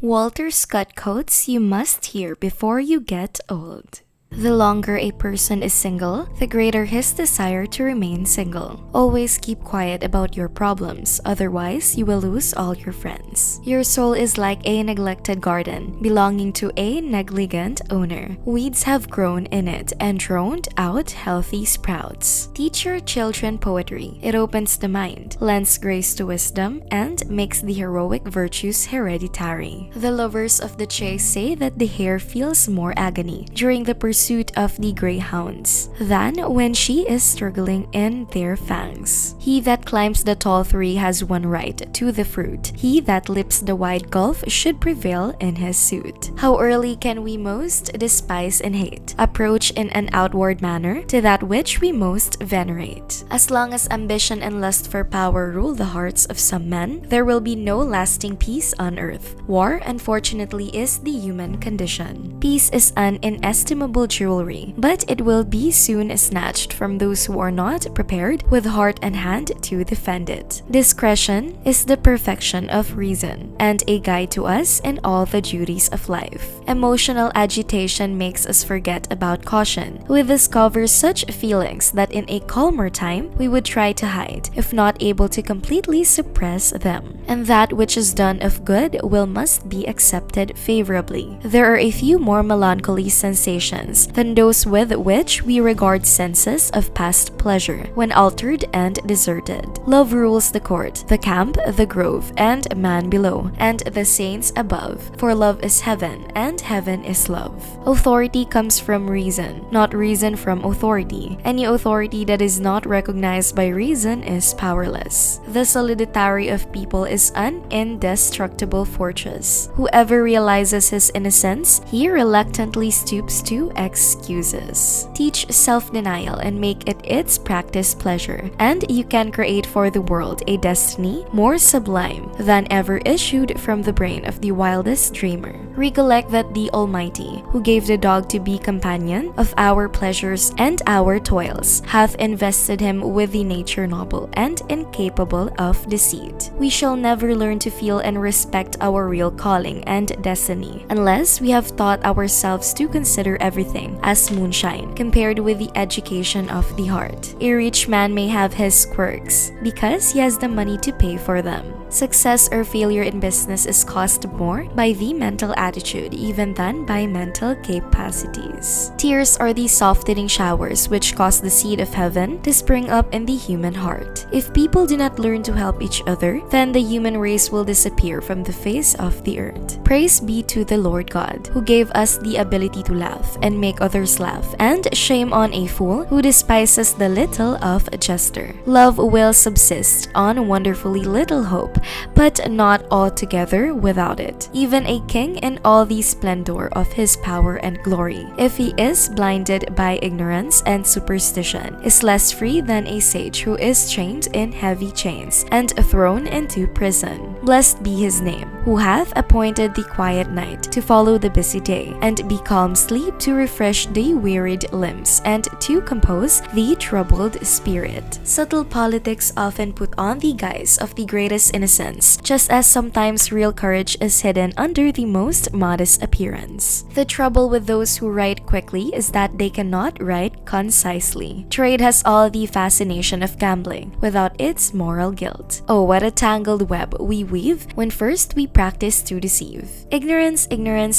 Walter Scott quotes you must hear before you get old. The longer a person is single, the greater his desire to remain single. Always keep quiet about your problems, otherwise you will lose all your friends. Your soul is like a neglected garden, belonging to a negligent owner. Weeds have grown in it and droned out healthy sprouts. Teach your children poetry. It opens the mind, lends grace to wisdom, and makes the heroic virtues hereditary. The lovers of the chase say that the hare feels more agony during the pursuit of the greyhounds than when she is struggling in their fangs. He that climbs the tall tree has one right to the fruit. He that leaps the wide gulf should prevail in his suit. How early can we most despise and hate, approach in an outward manner to that which we most venerate. As long as ambition and lust for power rule the hearts of some men, there will be no lasting peace on earth. War, unfortunately, is the human condition. Peace is an inestimable jewelry, but it will be soon snatched from those who are not prepared with heart and hand to defend it. Discretion is the perfection of reason and a guide to us in all the duties of life. Emotional agitation makes us forget about caution. We discover such feelings that in a calmer time we would try to hide, if not able to completely suppress them. And that which is done of good will must be accepted favorably. There are a few more melancholy sensations than those with which we regard senses of past pleasure when altered and deserted. Love rules the court, the camp, the grove, and man below, and the saints above. For love is heaven, and heaven is love. Authority comes from reason, not reason from authority. Any authority that is not recognized by reason is powerless. The solitary of people is an indestructible fortress. Whoever realizes his innocence, he reluctantly stoops to excuses. Teach self-denial and make it its practice pleasure, and you can create for the world a destiny more sublime than ever issued from the brain of the wildest dreamer. Recollect that the Almighty, who gave the dog to be companion of our pleasures and our toils, hath invested him with the nature noble and incapable of deceit. We shall never learn to feel and respect our real calling and destiny unless we have taught ourselves to consider everything as moonshine compared with the education of the heart. A rich man may have his quirks because he has the money to pay for them. Success or failure in business is caused more by the mental attitude even than by mental capacities. Tears are the softening showers which cause the seed of heaven to spring up in the human heart. If people do not learn to help each other, then the human race will disappear from the face of the earth. Praise be to the Lord God, who gave us the ability to laugh and make others laugh, and shame on a fool who despises the little of a jester. Love will subsist on wonderfully little hope, but not altogether without it. Even a king in all the splendor of his power and glory, if he is blinded by ignorance and superstition, is less free than a sage who is chained in heavy chains and thrown into prison. Blessed be his name, who hath appointed the quiet night to follow the busy day, and be calm sleep to refresh the wearied limbs and to compose the troubled spirit. Subtle politics often put on the guise of the greatest innocence, just as sometimes real courage is hidden under the most modest appearance. The trouble with those who write quickly is that they cannot write concisely. Trade has all the fascination of gambling without its moral guilt. Oh, what a tangled web we weave when first we practice to deceive. Ignorance,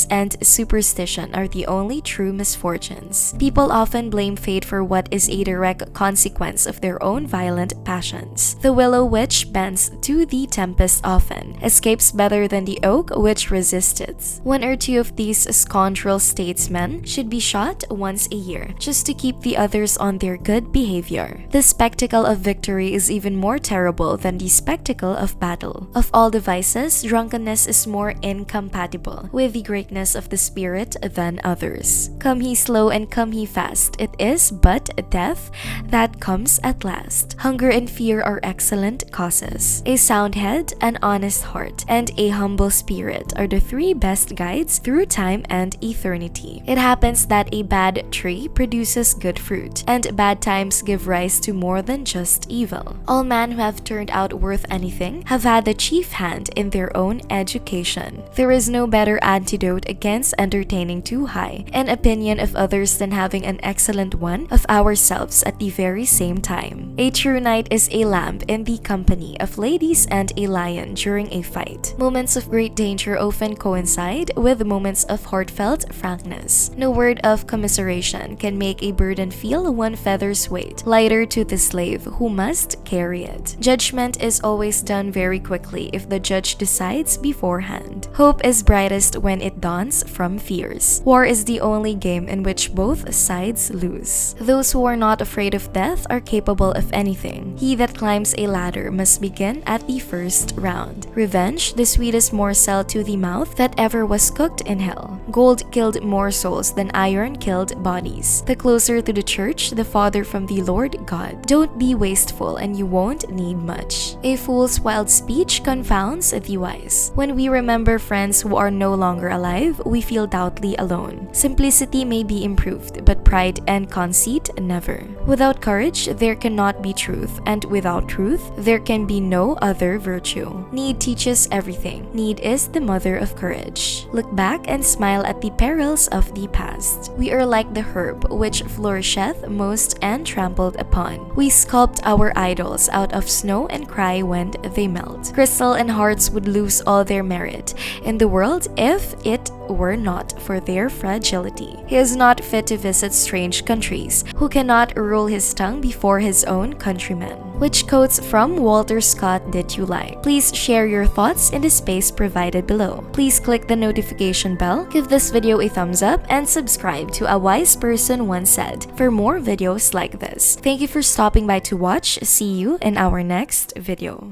and superstition are the only true misfortunes. People often blame fate for what is a direct consequence of their own violent passions. The willow which bends to the tempest often escapes better than the oak which resists it. One or two of these scoundrel statesmen should be shot once a year, just to keep the others on their good behavior. The spectacle of victory is even more terrible than the spectacle of battle. Of all the vices, drunkenness is more incompatible with the greatness of the spirit than others. Come he slow and come he fast, it is but death that comes at last. Hunger and fear are excellent causes. A sound head, an honest heart, and a humble spirit are the three best guides through time and eternity. It happens that a bad tree produces good fruit, and bad times give rise to more than just evil. All men who have turned out worth anything have had the chief hand in their own education. There is no better antidote against entertaining too high an opinion of others than having an excellent one of ourselves at the very same time. A true knight is a lamb in the company of ladies and a lion during a fight. Moments of great danger often coincide with moments of heartfelt frankness. No word of commiseration can make a burden feel one feather's weight lighter to the slave who must carry it. Judgment is always done very quickly if the judge decides beforehand. Hope is brightest when it dawns from fears. War is the only game in which both sides lose. Those who are not afraid of death are capable of anything. He that climbs a ladder must begin at the first round. Revenge, the sweetest morsel to the mouth that ever was cooked in hell. Gold killed more souls than iron killed bodies. The closer to the church, the farther from the Lord God. Don't be wasteful and you won't need much. A fool's wild speech confounds the wise. When we remember friends who are no longer alive, we feel doubtly alone. Simplicity may be improved, but pride and conceit never. Without courage, there cannot be truth, and without truth, there can be no other virtue. Need teaches everything. Need is the mother of courage. Look back and smile at the perils of the past. We are like the herb which flourisheth most and trampled upon. We sculpt our idols out of snow and cry when they melt. Crystal and hearts would lose all their merit in the world if it were not for their fragility. He is not fit to visit strange countries, who cannot rule his tongue before his own countrymen. Which quotes from Walt Scott did you like? Please share your thoughts in the space provided below. Please click the notification bell, give this video a thumbs up, and subscribe to A Wise Person Once Said for more videos like this. Thank you for stopping by to watch. See you in our next video.